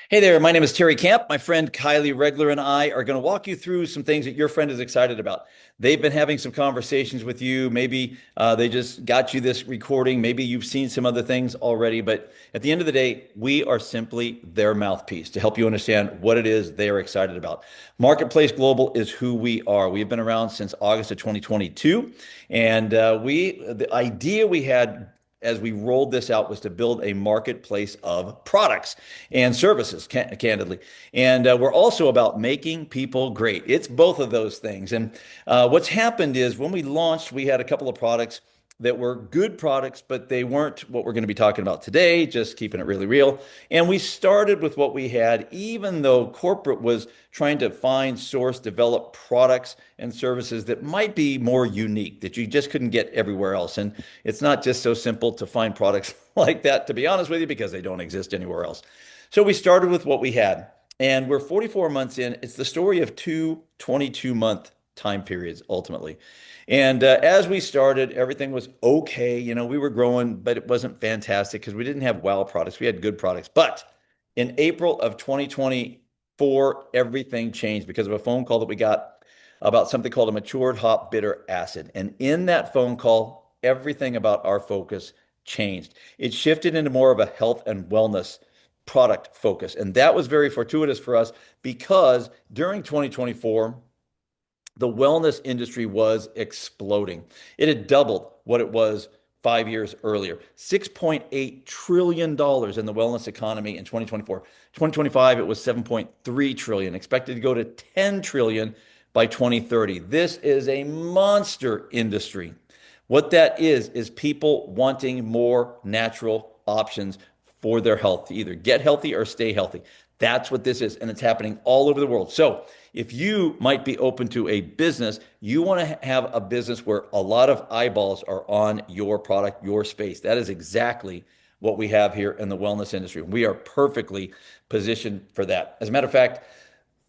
Hey there, my name is Terry Camp. My friend Kylie Regler and I are going to walk you through some things that your friend is excited about. They've been having some conversations with you. Maybe they just got you this recording. Maybe you've seen some other things already. But at the end of the day, we are simply their mouthpiece to help you understand what it is they are excited about. Marketplace Global is who we are. We've been around since August of 2022. And the idea we had as we rolled this out was to build a marketplace of products and services, candidly. And we're also about making people great. It's both of those things. And what's happened is when we launched, we had a couple of products that were good products, but they weren't what we're going to be talking about today, just keeping it really real. And we started with what we had, even though corporate was trying to find, source, develop products and services that might be more unique, that you just couldn't get everywhere else. And it's not just so simple to find products like that, to be honest with you, because they don't exist anywhere else. So we started with what we had, and we're 44 months in. It's the story of two 22-month time periods ultimately. And as we started, everything was okay. You know, we were growing, but it wasn't fantastic because we didn't have wow products. We had good products. But in April of 2024, everything changed because of a phone call that we got about something called a matured hop bitter acid. And in that phone call, everything about our focus changed. It shifted into more of a health and wellness product focus. And that was very fortuitous for us because during 2024, the wellness industry was exploding. It had doubled what it was 5 years earlier. $6.8 trillion dollars in the wellness economy in 2024. 2025, it was 7.3 trillion, expected to go to 10 trillion by 2030. This is a monster industry. What that is people wanting more natural options for their health to either get healthy or stay healthy. That's what this is, and it's happening all over the world. So, if you might be open to a business, you want to have a business where a lot of eyeballs are on your product, your space. That is exactly what we have here in the wellness industry. We are perfectly positioned for that. As a matter of fact,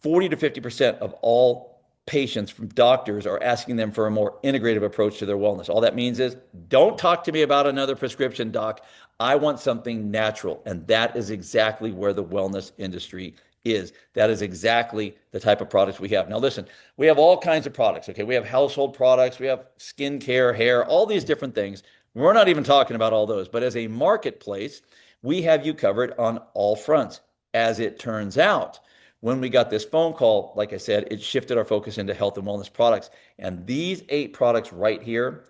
40 to 50% of all patients from doctors are asking them for a more integrative approach to their wellness. All that means is don't talk to me about another prescription, doc. I want something natural. And that is exactly where the wellness industry is. That is exactly the type of products we have. Now, listen, we have all kinds of products. Okay. We have household products, we have skincare, hair, all these different things. We're not even talking about all those. But as a marketplace, we have you covered on all fronts. As it turns out, when we got this phone call, like I said, it shifted our focus into health and wellness products. And these 8 products right here,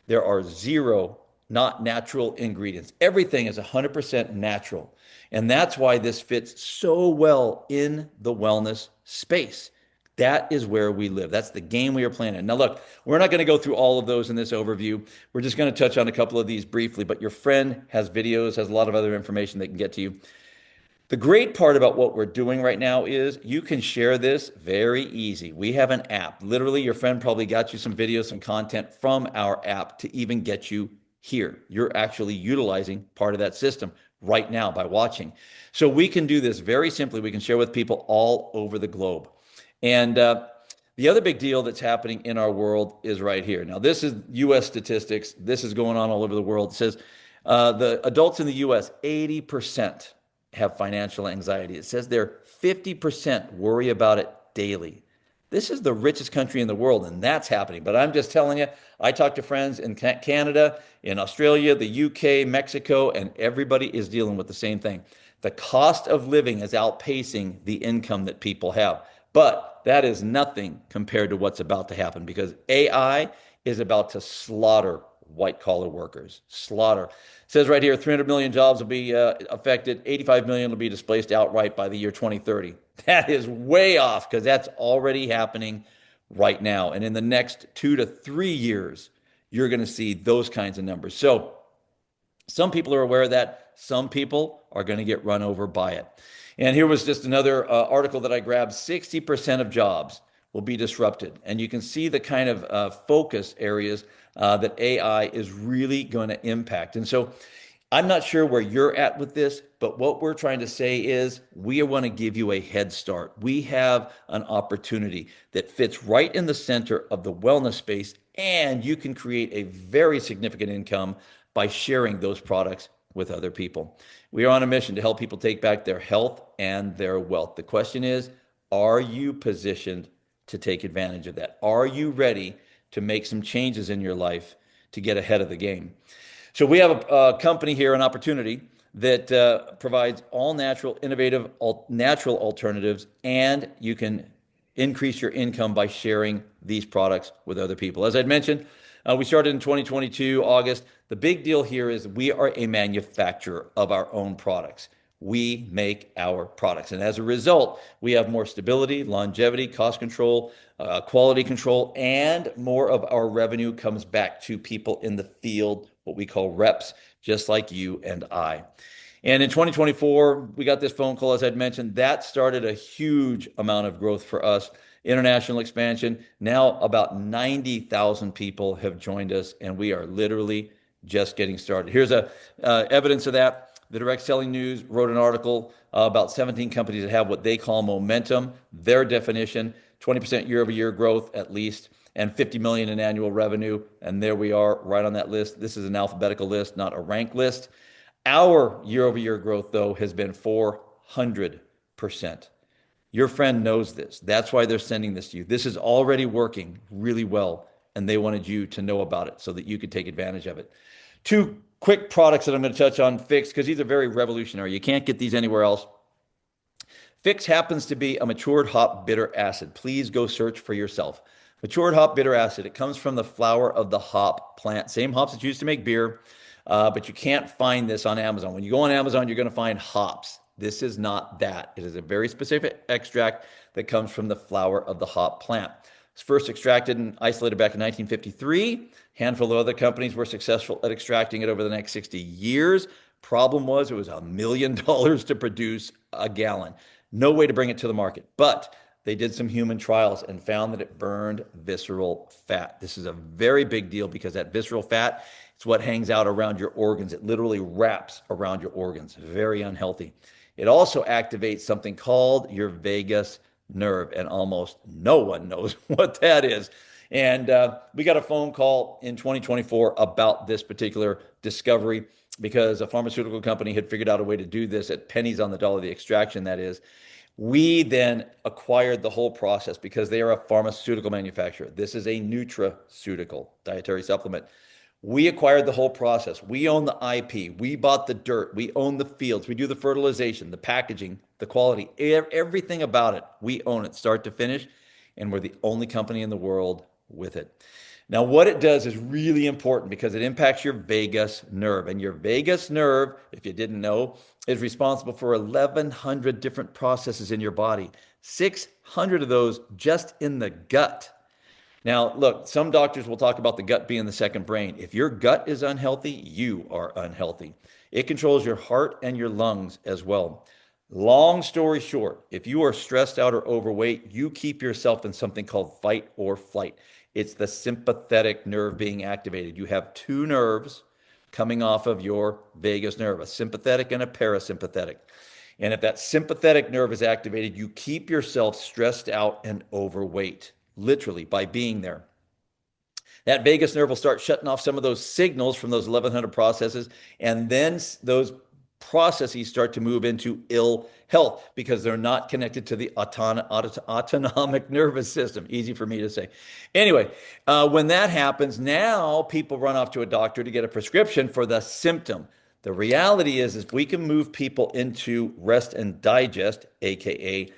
there are zero not natural ingredients. Everything is 100% natural. And that's why this fits so well in the wellness space. That is where we live. That's the game we are playing in. Now, look, we're not going to go through all of those in this overview. We're just going to touch on a couple of these briefly, but your friend has videos, has a lot of other information they can get to you. The great part about what we're doing right now is you can share this very easy. We have an app. Literally, your friend probably got you some videos, some content from our app to even get you here. You're actually utilizing part of that system right now by watching. So we can do this very simply. We can share with people all over the globe. And the other big deal that's happening in our world is right here. Now, this is US statistics. This is going on all over the world. It says the adults in the US, 80% have financial anxiety. It says they're 50% worry about it daily. This is the richest country in the world, and that's happening. But I'm just telling you, I talk to friends in Canada, in Australia, the UK, Mexico, and everybody is dealing with the same thing. The cost of living is outpacing the income that people have. But that is nothing compared to what's about to happen because AI is about to slaughter white collar workers. Slaughter. It says right here 300 million jobs will be affected, 85 million will be displaced outright by the year 2030. That is way off because that's already happening right now. And in the next 2 to 3 years, you're going to see those kinds of numbers. So some people are aware of that. Some people are going to get run over by it. And here was just another article that I grabbed. 60% of jobs will be disrupted. And you can see the kind of focus areas that AI is really going to impact. And so I'm not sure where you're at with this, but what we're trying to say is we want to give you a head start. We have an opportunity that fits right in the center of the wellness space, and you can create a very significant income by sharing those products with other people. We are on a mission to help people take back their health and their wealth. The question is, are you positioned to take advantage of that? Are you ready to make some changes in your life to get ahead of the game? So we have a company here, an opportunity that provides all natural, innovative, natural alternatives, and you can increase your income by sharing these products with other people. As I'd mentioned, we started in 2022, August. The big deal here is we are a manufacturer of our own products. We make our products. And as a result, we have more stability, longevity, cost control, quality control, and more of our revenue comes back to people in the field, what we call reps, just like you and I. And in 2024, we got this phone call, as I'd mentioned, that started a huge amount of growth for us. International expansion. Now about 90,000 people have joined us, and we are literally just getting started. Here's evidence of that. The Direct Selling News wrote an article about 17 companies that have what they call momentum. Their definition, 20% year-over-year growth at least, and 50 million in annual revenue. And there we are right on that list. This is an alphabetical list, not a rank list. Our year-over-year growth, though, has been 400%. Your friend knows this. That's why they're sending this to you. This is already working really well, and they wanted you to know about it so that you could take advantage of it. Two quick products that I'm going to touch on, Fix, because these are very revolutionary. You can't get these anywhere else. Fix happens to be a matured hop bitter acid. Please go search for yourself. Matured hop bitter acid. It comes from the flower of the hop plant. Same hops that's used to make beer, but you can't find this on Amazon. When you go on Amazon, you're going to find hops. This is not that. It is a very specific extract that comes from the flower of the hop plant. It's first extracted and isolated back in 1953. A handful of other companies were successful at extracting it over the next 60 years. Problem was, it was $1 million to produce a gallon. No way to bring it to the market. But they did some human trials and found that it burned visceral fat. This is a very big deal because that visceral fat, it's what hangs out around your organs. It literally wraps around your organs. Very unhealthy. It also activates something called your vagus nerve, and almost no one knows what that is. And we got a phone call in 2024 about this particular discovery because a pharmaceutical company had figured out a way to do this at pennies on the dollar, the extraction that is. We then acquired the whole process because they are a pharmaceutical manufacturer. This is a nutraceutical dietary supplement. We acquired the whole process. We own the IP. We bought the dirt. We own the fields. We do the fertilization, the packaging, the quality, everything about it. We own it start to finish, and we're the only company in the world with it. Now, what it does is really important because it impacts your vagus nerve. And your vagus nerve, if you didn't know, is responsible for 1,100 different processes in your body, 600 of those just in the gut. Now, look, some doctors will talk about the gut being the second brain. If your gut is unhealthy, you are unhealthy. It controls your heart and your lungs as well. Long story short, if you are stressed out or overweight, you keep yourself in something called fight or flight. It's the sympathetic nerve being activated. You have two nerves coming off of your vagus nerve, a sympathetic and a parasympathetic. And if that sympathetic nerve is activated, you keep yourself stressed out and overweight, literally by being there. That vagus nerve will start shutting off some of those signals from those 1,100 processes, and then those processes start to move into ill health because they're not connected to the autonomic nervous system. Easy for me to say. Anyway, when that happens, now people run off to a doctor to get a prescription for the symptom. The reality is we can move people into rest and digest, aka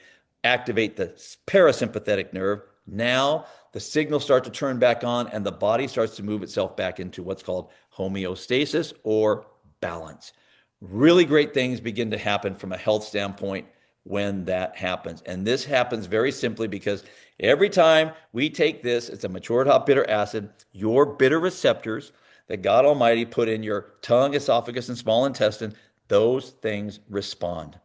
activate the parasympathetic nerve. Now the signals start to turn back on and the body starts to move itself back into what's called homeostasis or balance. Really great things begin to happen from a health standpoint when that happens. And this happens very simply because every time we take this, it's a matured hop bitter acid, your bitter receptors that God Almighty put in your tongue, esophagus, and small intestine, those things respond.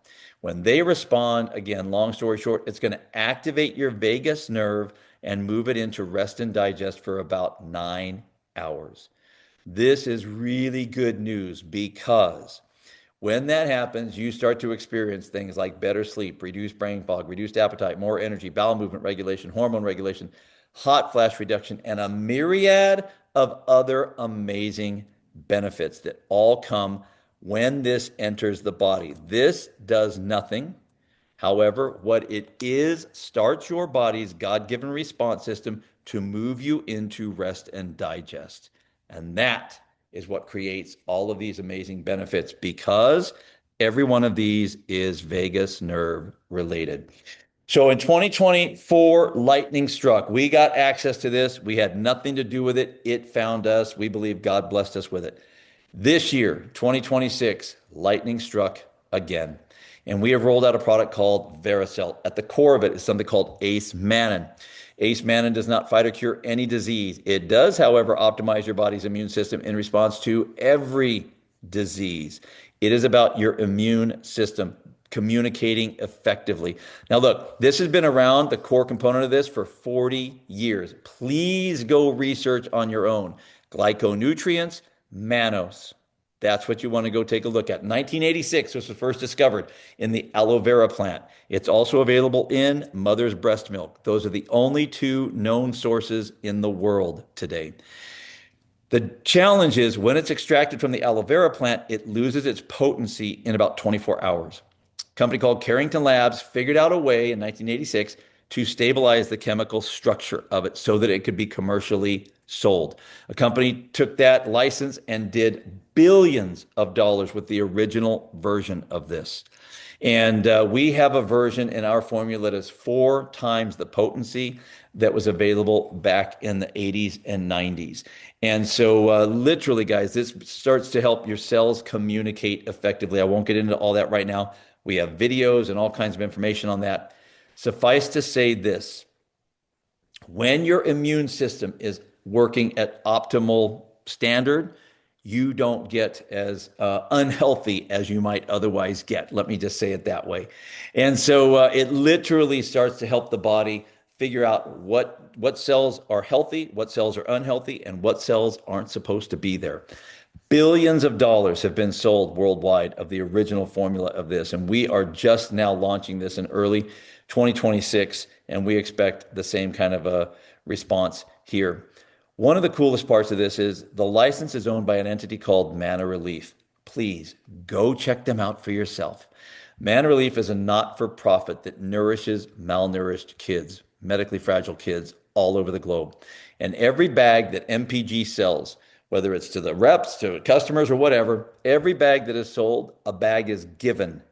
When they respond, again, long story short, it's going to activate your vagus nerve and move it into rest and digest for about 9 hours. This is really good news because when that happens, you start to experience things like better sleep, reduced brain fog, reduced appetite, more energy, bowel movement regulation, hormone regulation, hot flash reduction, and a myriad of other amazing benefits that all come when this enters the body. This does nothing. However, what it is starts your body's God-given response system to move you into rest and digest. And that is what creates all of these amazing benefits because every one of these is vagus nerve related. So in 2024, lightning struck. We got access to this. We had nothing to do with it. It found us. We believe God blessed us with it. This year, 2026, lightning struck again. And we have rolled out a product called Vericel. At the core of it is something called Ace Mannin. Ace Mannin does not fight or cure any disease. It does, however, optimize your body's immune system in response to every disease. It is about your immune system communicating effectively. Now, look, this has been around, the core component of this, for 40 years. Please go research on your own. Glyconutrients, mannose. That's what you want to go take a look at. 1986 was first discovered in the aloe vera plant. It's also available in mother's breast milk. Those are the only two known sources in the world today. The challenge is when it's extracted from the aloe vera plant, it loses its potency in about 24 hours. A company called Carrington Labs figured out a way in 1986 to stabilize the chemical structure of it so that it could be commercially sold. A company took that license and did billions of dollars with the original version of this. And we have a version in our formula that is 4 times the potency that was available back in the 80s and 90s. And so, literally, guys, this starts to help your cells communicate effectively. I won't get into all that right now. We have videos and all kinds of information on that. Suffice to say this, when your immune system is working at optimal standard, you don't get as unhealthy as you might otherwise get. Let me just say it that way. And so it literally starts to help the body figure out what cells are healthy, what cells are unhealthy, and what cells aren't supposed to be there. Billions of dollars have been sold worldwide of the original formula of this, and we are just now launching this in early 2026, and we expect the same kind of a response here. One of the coolest parts of this is the license is owned by an entity called Mana Relief. Please go check them out for yourself. Mana Relief is a not-for-profit that nourishes malnourished kids, medically fragile kids all over the globe. And every bag that MPG sells, whether it's to the reps, to customers, or whatever, every bag that is sold, a bag is given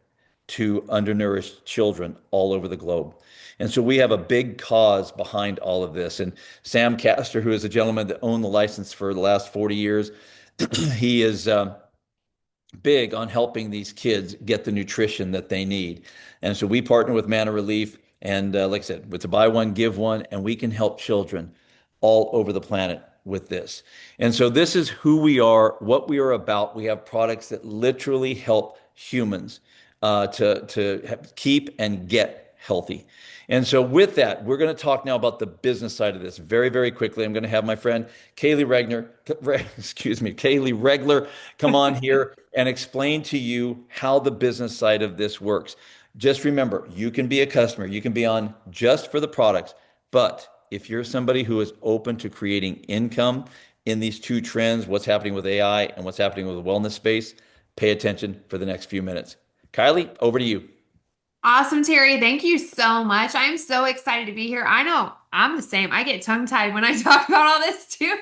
to undernourished children all over the globe. And so we have a big cause behind all of this. And Sam Castor, who is a gentleman that owned the license for the last 40 years, he is big on helping these kids get the nutrition that they need. And so we partner with Mana Relief. And like I said, it's a buy one, give one, and we can help children all over the planet with this. And so this is who we are, what we are about. We have products that literally help humans to keep and get healthy. And so with that, we're going to talk now about the business side of this very, very quickly. I'm going to have my friend Kaylee Kaylee Regler come on here and explain to you how the business side of this works. Just remember, you can be a customer, you can be on just for the products, but if you're somebody who is open to creating income in these two trends, what's happening with AI and what's happening with the wellness space, pay attention for the next few minutes. Kylie, over to you. Awesome, Terry. Thank you so much. I'm so excited to be here. I know I'm the same. I get tongue-tied when I talk about all this too.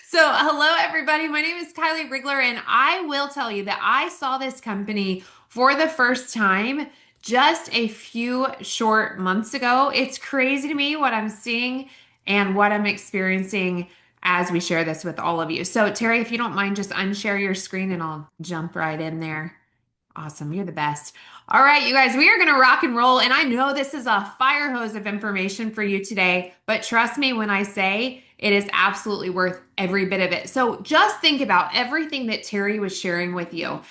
So, hello, everybody. My name is Kylie Rigler, and I will tell you that I saw this company for the first time just a few short months ago. It's crazy to me what I'm seeing and what I'm experiencing as we share this with all of you. So, Terry, if you don't mind, just unshare your screen and I'll jump right in there. Awesome. You're the best. All right, you guys, we are going to rock and roll. And I know this is a fire hose of information for you today, but trust me when I say it is absolutely worth every bit of it. So just think about everything that Terry was sharing with you.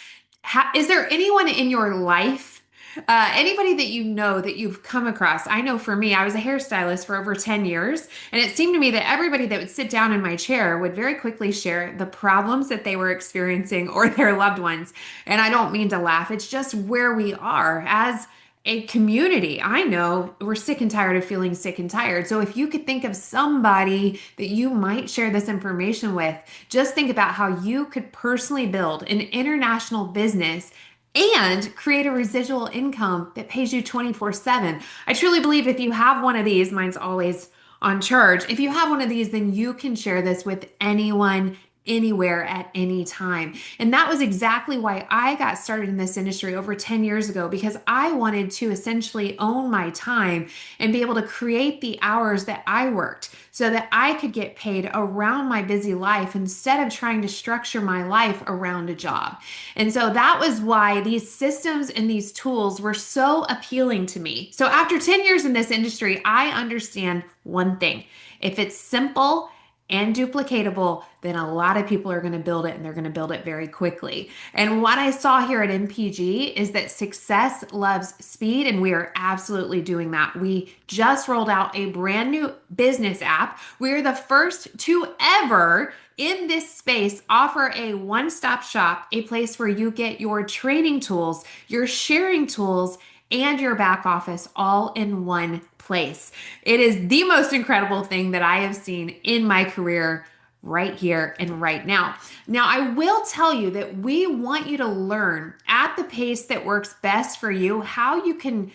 Is there anyone in your life, anybody that you know that you've come across? I know for me, I was a hairstylist for over 10 years, and it seemed to me that everybody that would sit down in my chair would very quickly share the problems that they were experiencing or their loved ones. And I don't mean to laugh, it's just where we are as a community. I know we're sick and tired of feeling sick and tired. So if you could think of somebody that you might share this information with, just think about how you could personally build an international business and create a residual income that pays you 24/7. I truly believe if you have one of these, mine's always on charge. If you have one of these, then you can share this with anyone, anywhere, at any time. And that was exactly why I got started in this industry over 10 years ago, because I wanted to essentially own my time and be able to create the hours that I worked so that I could get paid around my busy life instead of trying to structure my life around a job. And so that was why these systems and these tools were so appealing to me. So after 10 years in this industry, I understand one thing. If it's simple and duplicatable, then a lot of people are going to build it, and they're going to build it very quickly. And what I saw here at MPG is that success loves speed, and we are absolutely doing that. We just rolled out a brand new business app. We are the first to ever in this space offer a one-stop shop, a place where you get your training tools, your sharing tools, and your back office all in one place. It is the most incredible thing that I have seen in my career right here and right now. Now, I will tell you that we want you to learn at the pace that works best for you how you can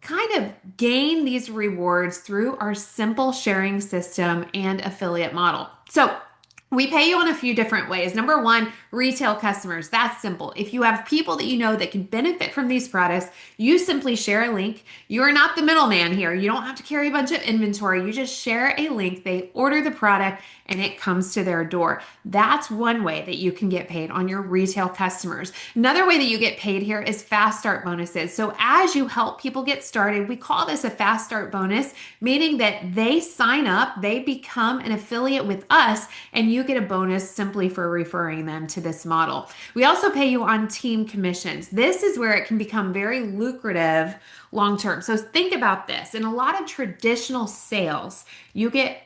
kind of gain these rewards through our simple sharing system and affiliate model. So, we pay you in a few different ways. Number one, retail customers. That's simple. If you have people that you know that can benefit from these products, you simply share a link. You are not the middleman here. You don't have to carry a bunch of inventory. You just share a link. They order the product and it comes to their door. That's one way that you can get paid on your retail customers. Another way that you get paid here is fast start bonuses. So as you help people get started, we call this a fast start bonus, meaning that they sign up, they become an affiliate with us, and you get a bonus simply for referring them to this model. We also pay you on team commissions. This is where it can become very lucrative long term. So think about this. In a lot of traditional sales, you get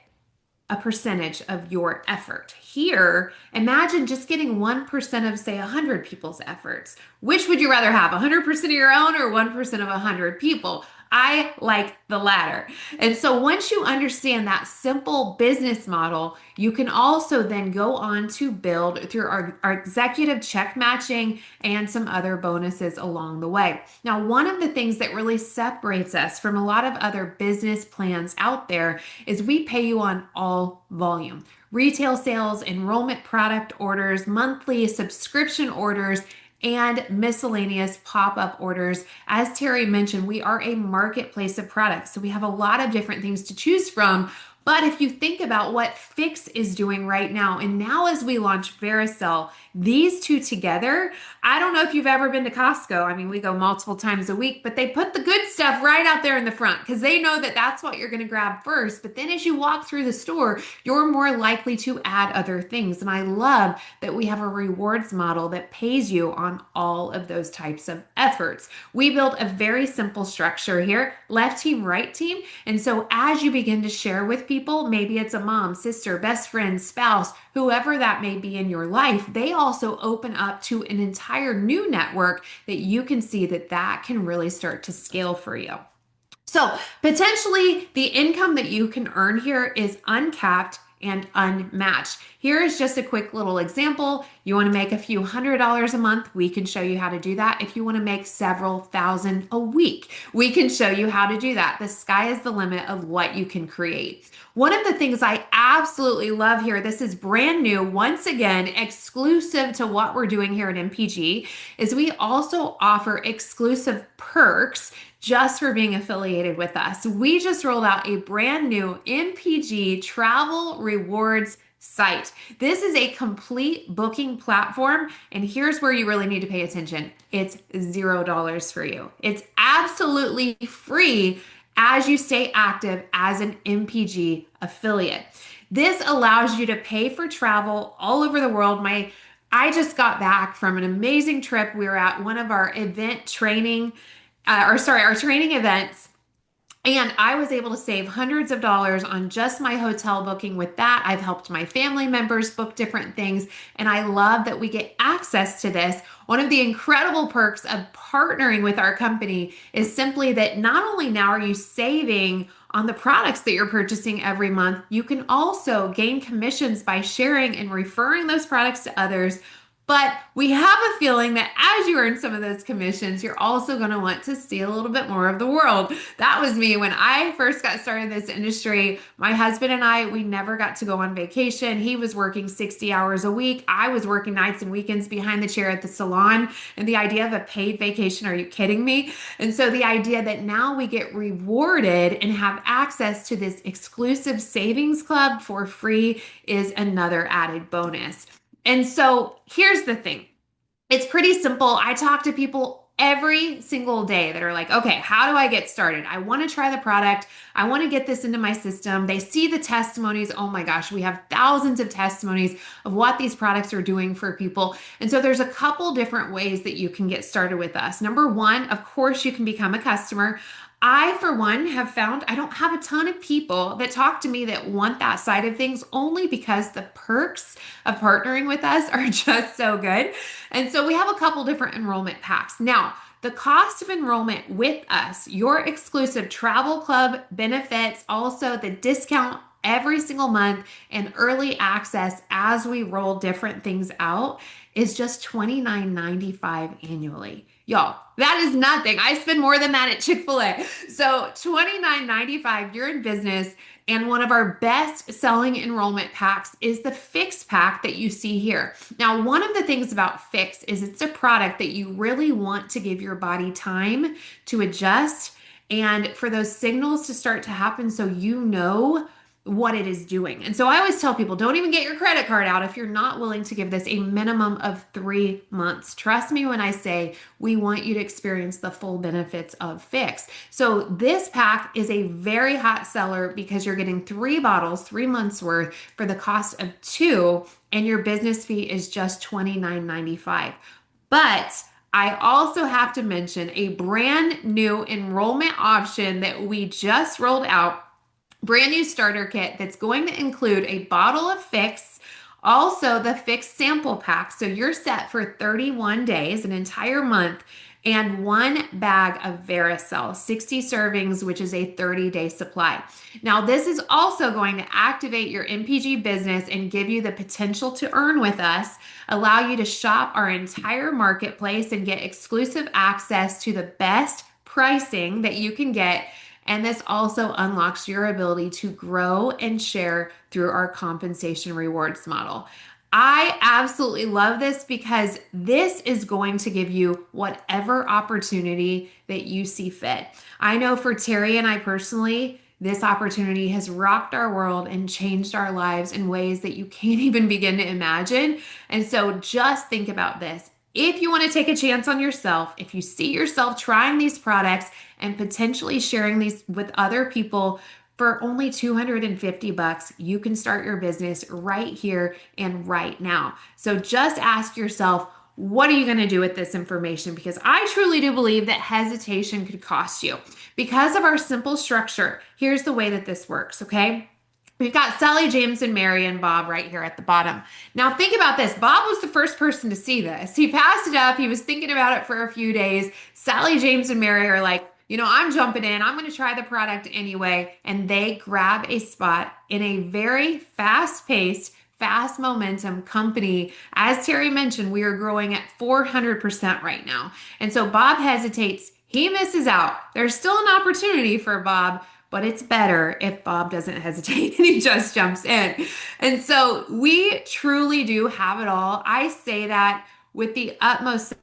a percentage of your effort. Here, imagine just getting 1% of, say, 100 people's efforts. Which would you rather have, 100% of your own or 1% of 100 people? I like the latter. And so once you understand that simple business model, you can also then go on to build through our executive check matching and some other bonuses along the way. Now, one of the things that really separates us from a lot of other business plans out there is we pay you on all volume. Retail sales, enrollment product orders, monthly subscription orders, and miscellaneous pop-up orders. As Terry mentioned, we are a marketplace of products, so we have a lot of different things to choose from. But if you think about what Fix is doing right now, and now as we launch Vericel, these two together, I don't know if you've ever been to Costco. I mean, we go multiple times a week, but they put the good stuff right out there in the front because they know that that's what you're going to grab first. But then as you walk through the store, you're more likely to add other things. And I love that we have a rewards model that pays you on all of those types of efforts. We build a very simple structure here, left team, right team. And so as you begin to share with people, maybe it's a mom, sister, best friend, spouse, whoever that may be in your life, they also open up to an entire new network that you can see that can really start to scale for you. So potentially the income that you can earn here is uncapped and unmatched. Here is just a quick little example. You want to make a few $100s a month, we can show you how to do that. If you want to make several thousand a week, we can show you how to do that. The sky is the limit of what you can create. One of the things I absolutely love here, this is brand new, once again, exclusive to what we're doing here at MPG, is we also offer exclusive perks just for being affiliated with us. We just rolled out a brand new MPG travel rewards site. This is a complete booking platform, and here's where you really need to pay attention. It's $0 for you. It's absolutely free as you stay active as an MPG affiliate. This allows you to pay for travel all over the world. I just got back from an amazing trip. We were at one of our our training events And I was able to save hundreds of dollars on just my hotel booking with that. I've helped my family members book different things, and I love that we get access to this. One of the incredible perks of partnering with our company is simply that not only now are you saving on the products that you're purchasing every month, you can also gain commissions by sharing and referring those products to others. But we have a feeling that as you earn some of those commissions, you're also going to want to see a little bit more of the world. That was me when I first got started in this industry. My husband and I, we never got to go on vacation. He was working 60 hours a week. I was working nights and weekends behind the chair at the salon. And the idea of a paid vacation, are you kidding me? And so the idea that now we get rewarded and have access to this exclusive savings club for free is another added bonus. And so here's the thing. It's pretty simple. I talk to people every single day that are like, okay, how do I get started? I want to try the product. I want to get this into my system. They see the testimonies. Oh my gosh, we have thousands of testimonies of what these products are doing for people. And so there's a couple different ways that you can get started with us. Number one, of course, you can become a customer. I, for one, have found I don't have a ton of people that talk to me that want that side of things only because the perks of partnering with us are just so good. And so we have a couple different enrollment packs. Now, the cost of enrollment with us, your exclusive travel club benefits, also the discount every single month and early access as we roll different things out is just $29.95 annually. Y'all, that is nothing. I spend more than that at Chick-fil-A. So $29.95, you're in business. And one of our best selling enrollment packs is the Fix pack that you see here. Now, one of the things about Fix is it's a product that you really want to give your body time to adjust and for those signals to start to happen so you know what it is doing. And so I always tell people, don't even get your credit card out if you're not willing to give this a minimum of 3 months. Trust me when I say we want you to experience the full benefits of Fix. So this pack is a very hot seller because you're getting 3 bottles, 3 months worth for the cost of two, and your business fee is just $29.95. But I also have to mention a brand new enrollment option that we just rolled out, brand new starter kit that's going to include a bottle of Fix, also the Fix sample pack. So you're set for 31 days, an entire month, and 1 bag of Vericel, 60 servings, which is a 30-day supply. Now, this is also going to activate your MPG business and give you the potential to earn with us, allow you to shop our entire marketplace and get exclusive access to the best pricing that you can get. And this also unlocks your ability to grow and share through our compensation rewards model. I absolutely love this because this is going to give you whatever opportunity that you see fit. I know for Terry and I personally, this opportunity has rocked our world and changed our lives in ways that you can't even begin to imagine. And so just think about this. If you want to take a chance on yourself, if you see yourself trying these products and potentially sharing these with other people for only $250, you can start your business right here and right now. So just ask yourself, what are you going to do with this information? Because I truly do believe that hesitation could cost you. Because of our simple structure, here's the way that this works, okay? We've got Sally, James, and Mary and Bob right here at the bottom. Now think about this. Bob was the first person to see this. He passed it up. He was thinking about it for a few days. Sally, James, and Mary are like, I'm jumping in. I'm going to try the product anyway. And they grab a spot in a very fast-paced, fast momentum company. As Terry mentioned, we are growing at 400% right now. And so Bob hesitates. He misses out. There's still an opportunity for Bob, but it's better if Bob doesn't hesitate and he just jumps in. And so we truly do have it all. I say that with the utmost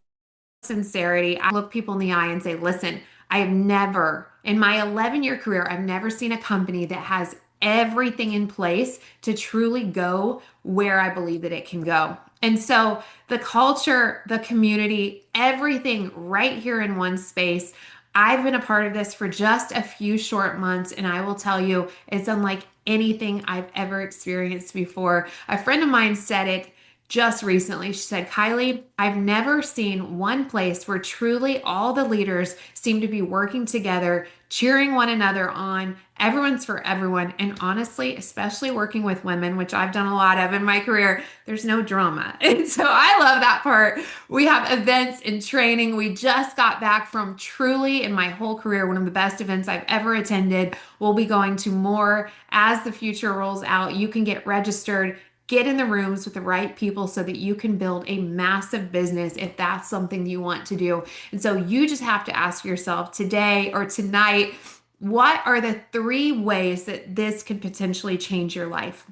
sincerity. I look people in the eye and say, listen, I have never, in my 11-year career, I've never seen a company that has everything in place to truly go where I believe that it can go. And so the culture, the community, everything right here in one space. I've been a part of this for just a few short months, and I will tell you, it's unlike anything I've ever experienced before. A friend of mine said it just recently. She said, Kylie, I've never seen one place where truly all the leaders seem to be working together, cheering one another on. Everyone's for everyone. And honestly, especially working with women, which I've done a lot of in my career, there's no drama. And so I love that part. We have events and training. We just got back from truly, in my whole career, one of the best events I've ever attended. We'll be going to more as the future rolls out. You can get registered. Get in the rooms with the right people so that you can build a massive business if that's something you want to do. And so you just have to ask yourself today or tonight, what are the three ways that this could potentially change your life?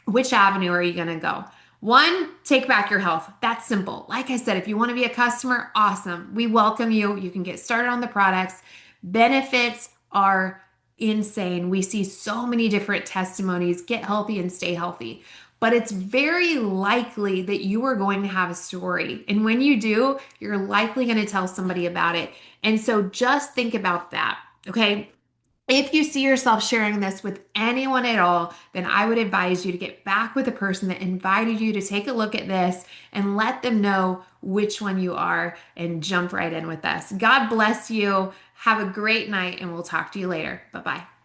Which avenue are you going to go? One, take back your health. That's simple. Like I said, if you want to be a customer, awesome. We welcome you. You can get started on the products. Benefits are insane. We see so many different testimonies. Get healthy and stay healthy. But it's very likely that you are going to have a story. And when you do, you're likely going to tell somebody about it. And so just think about that. Okay. If you see yourself sharing this with anyone at all, then I would advise you to get back with the person that invited you to take a look at this and let them know which one you are and jump right in with us. God bless you. Have a great night, and we'll talk to you later. Bye bye.